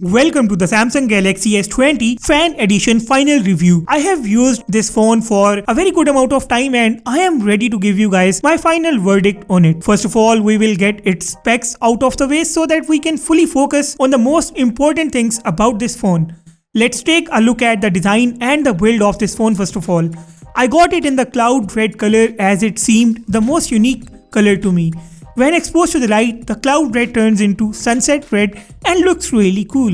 Welcome to the Samsung Galaxy S20 Fan Edition final review. I have used this phone for a very good amount of time and I am ready to give you guys my final verdict on it. First of all, we will get its specs out of the way so that we can fully focus on the most important things about this phone. Let's take a look at the design and the build of this phone first of all. I got it in the cloud red color as it seemed the most unique color to me. When exposed to the light, the cloud red turns into sunset red and looks really cool.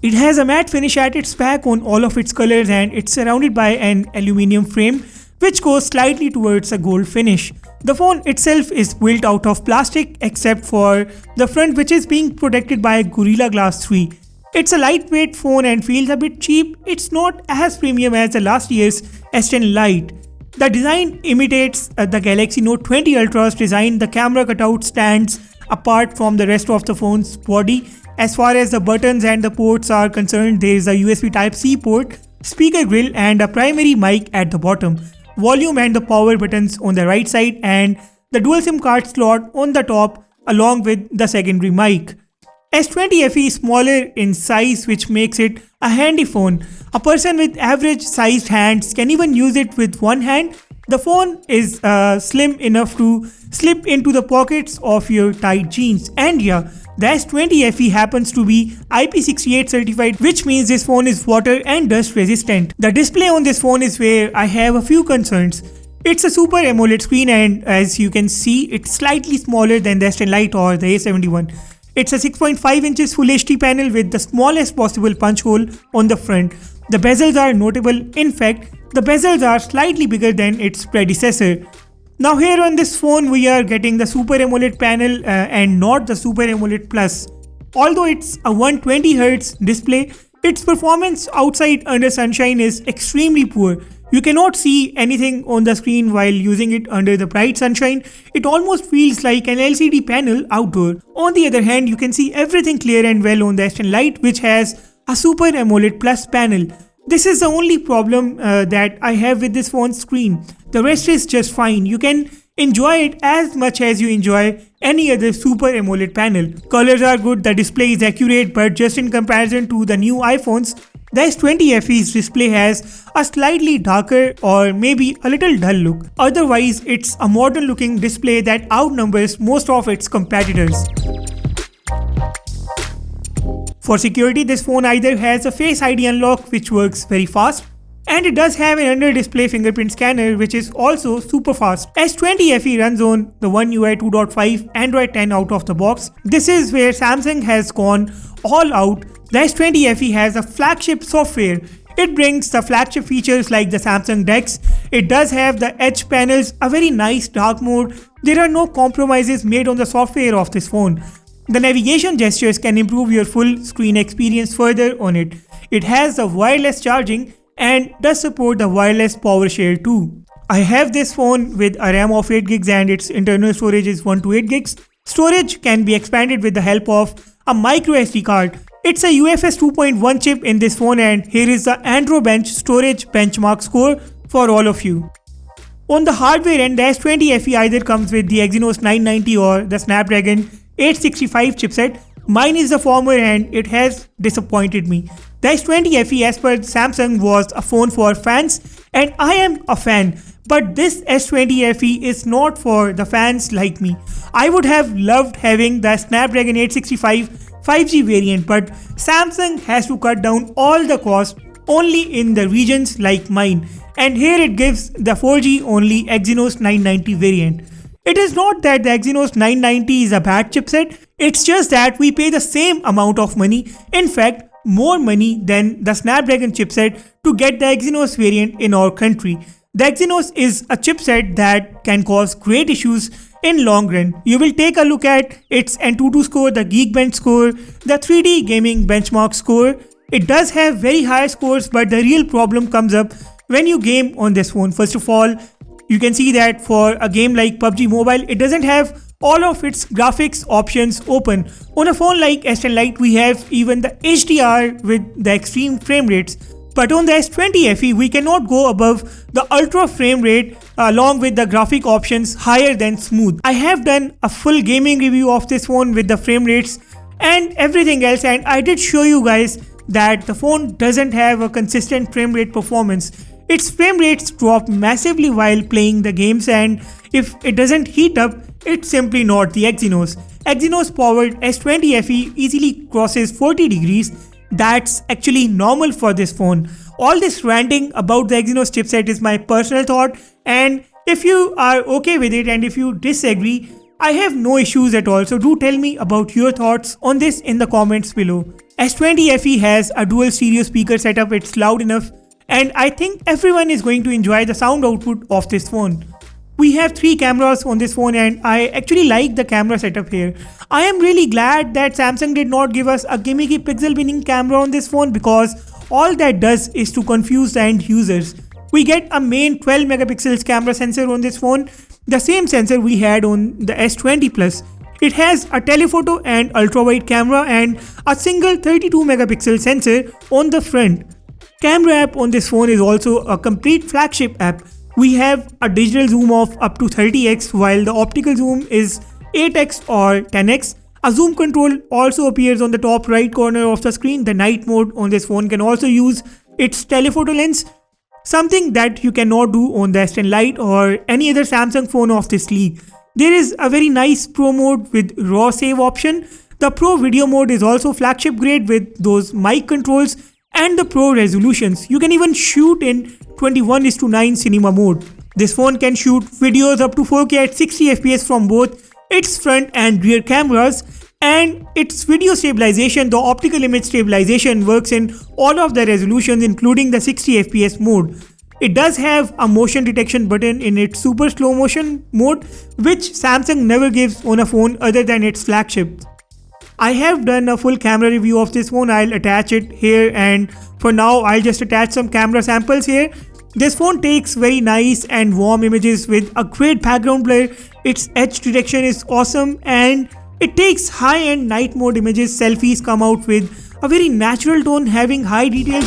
It has a matte finish at its back on all of its colors and it's surrounded by an aluminium frame which goes slightly towards a gold finish. The phone itself is built out of plastic except for the front, which is being protected by Gorilla Glass 3. It's a lightweight phone and feels a bit cheap. It's not as premium as the last year's S10 Lite. The design imitates the Galaxy Note 20 Ultra's design. The camera cutout stands apart from the rest of the phone's body. As far as the buttons and the ports are concerned, there is a USB Type-C port, speaker grill and a primary mic at the bottom, volume and the power buttons on the right side and the dual SIM card slot on the top along with the secondary mic. S20 FE is smaller in size, which makes it a handy phone. A person with average sized hands can even use it with one hand. The phone is slim enough to slip into the pockets of your tight jeans. And yeah, the S20 FE happens to be IP68 certified, which means this phone is water and dust resistant. The display on this phone is where I have a few concerns. It's a Super AMOLED screen and as you can see, it's slightly smaller than the S10 Lite or the A71. It's a 6.5 inches Full HD panel with the smallest possible punch hole on the front. The bezels are notable. In fact, the bezels are slightly bigger than its predecessor. Now here on this phone we are getting the Super AMOLED panel and not the Super AMOLED Plus. Although it's a 120Hz display, its performance outside under sunshine is extremely poor. You cannot see anything on the screen while using it under the bright sunshine. It almost feels like an LCD panel outdoor. On the other hand, you can see everything clear and well on the S10 Lite, which has a Super AMOLED Plus panel. This is the only problem that I have with this phone's screen. The rest is just fine. You can enjoy it as much as you enjoy any other Super AMOLED panel. Colors are good, the display is accurate, but just in comparison to the new iPhones, the S20 FE's display has a slightly darker or maybe a little dull look. Otherwise, it's a modern looking display that outnumbers most of its competitors. For security, this phone either has a Face ID unlock which works very fast, and it does have an under display fingerprint scanner which is also super fast. S20 FE runs on the One UI 2.5 Android 10 out of the box. This is where Samsung has gone all out. The S20 FE has a flagship software. It brings the flagship features like the Samsung DeX. It does have the edge panels, a very nice dark mode. There are no compromises made on the software of this phone. The navigation gestures can improve your full screen experience further on it. It has the wireless charging and does support the wireless power share too. I have this phone with a RAM of 8GB and its internal storage is 128GB. Storage can be expanded with the help of a micro SD card. It's a UFS 2.1 chip in this phone and here is the AndroBench storage benchmark score for all of you. On the hardware end, the S20 FE either comes with the Exynos 990 or the Snapdragon 865 chipset. Mine is the former and it has disappointed me. The S20 FE as per Samsung was a phone for fans and I am a fan. But this S20 FE is not for the fans like me. I would have loved having the Snapdragon 865 5G variant, but Samsung has to cut down all the cost only in the regions like mine. And here it gives the 4G only Exynos 990 variant. It is not that the Exynos 990 is a bad chipset, it's just that we pay the same amount of money, in fact more money than the Snapdragon chipset to get the Exynos variant in our country. The Exynos is a chipset that can cause great issues in long run. You will take a look at its Antutu score, the Geekbench score, the 3D gaming benchmark score. It does have very high scores, but the real problem comes up when you game on this phone. First of all, you can see that for a game like PUBG Mobile, it doesn't have all of its graphics options open. On a phone like S10 Lite, we have even the HDR with the extreme frame rates. But on the S20 FE, we cannot go above the ultra frame rate along with the graphic options higher than smooth. I have done a full gaming review of this phone with the frame rates and everything else. And I did show you guys that the phone doesn't have a consistent frame rate performance. Its frame rates drop massively while playing the games, and if it doesn't heat up, it's simply not the Exynos. Exynos powered S20 FE easily crosses 40 degrees. That's actually normal for this phone. All this ranting about the Exynos chipset is my personal thought, and if you are okay with it and if you disagree, I have no issues at all. So do tell me about your thoughts on this in the comments below. S20 FE has a dual stereo speaker setup. It's loud enough, and I think everyone is going to enjoy the sound output of this phone. We have 3 cameras on this phone, and I actually like the camera setup here. I am really glad that Samsung did not give us a gimmicky pixel binning camera on this phone, because all that does is to confuse the end users. We get a main 12 megapixels camera sensor on this phone, the same sensor we had on the S20 Plus. It has a telephoto and ultra-wide camera and a single 32 megapixel sensor on the front. Camera app on this phone is also a complete flagship app. We have a digital zoom of up to 30x, while the optical zoom is 8x or 10x. A zoom control also appears on the top right corner of the screen. The night mode on this phone can also use its telephoto lens, something that you cannot do on the S10 Lite or any other Samsung phone of this league. There is a very nice Pro mode with RAW save option. The Pro video mode is also flagship grade with those mic controls and the Pro resolutions. You can even shoot in 21:9 cinema mode. This phone can shoot videos up to 4K at 60 FPS from both its front and rear cameras, and its video stabilization, the optical image stabilization, works in all of the resolutions including the 60 FPS mode. It does have a motion detection button in its super slow motion mode, which Samsung never gives on a phone other than its flagship. I have done a full camera review of this phone. I'll attach it here, and for now I'll just attach some camera samples here. This phone takes very nice and warm images with a great background blur. Its edge detection is awesome, and it takes high-end night mode images. Selfies come out with a very natural tone, having high detail.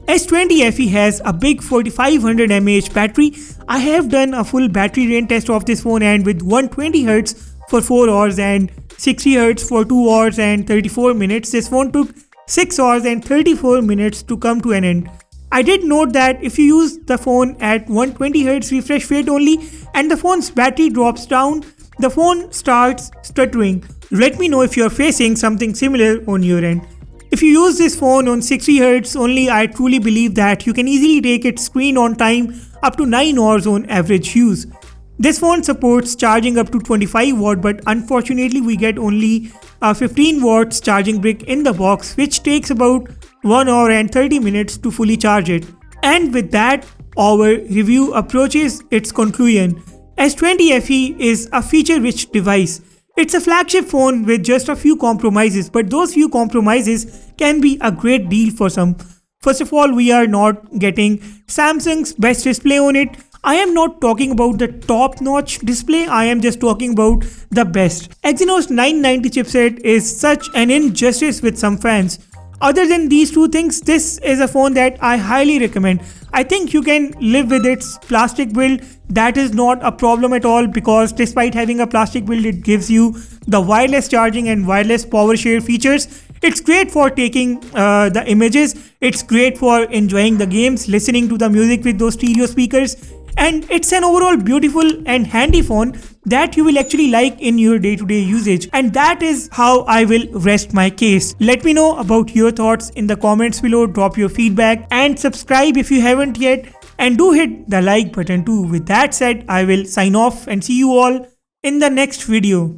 S20 FE has a big 4500 mAh battery. I have done a full battery drain test of this phone, and with 120Hz for 4 hours and 60Hz for 2 hours and 34 minutes, this phone took 6 hours and 34 minutes to come to an end. I did note that if you use the phone at 120Hz refresh rate only and the phone's battery drops down, the phone starts stuttering. Let me know if you're facing something similar on your end. If you use this phone on 60Hz only, I truly believe that you can easily take its screen on time up to 9 hours on average use. This phone supports charging up to 25 watt, but unfortunately we get only a 15 watts charging brick in the box, which takes about 1 hour and 30 minutes to fully charge it. And with that, our review approaches its conclusion. S20 FE is a feature-rich device. It's a flagship phone with just a few compromises, but those few compromises can be a great deal for some. First of all, we are not getting Samsung's best display on it. I am not talking about the top-notch display, I am just talking about the best. Exynos 990 chipset is such an injustice with some fans. Other than these two things, this is a phone that I highly recommend. I think you can live with its plastic build. That is not a problem at all, because despite having a plastic build, it gives you the wireless charging and wireless power share features. It's great for taking the images. It's great for enjoying the games, listening to the music with those stereo speakers. And it's an overall beautiful and handy phone that you will actually like in your day-to-day usage. And that is how I will rest my case. Let me know about your thoughts in the comments below. Drop your feedback and subscribe if you haven't yet. And do hit the like button too. With that said, I will sign off and see you all in the next video.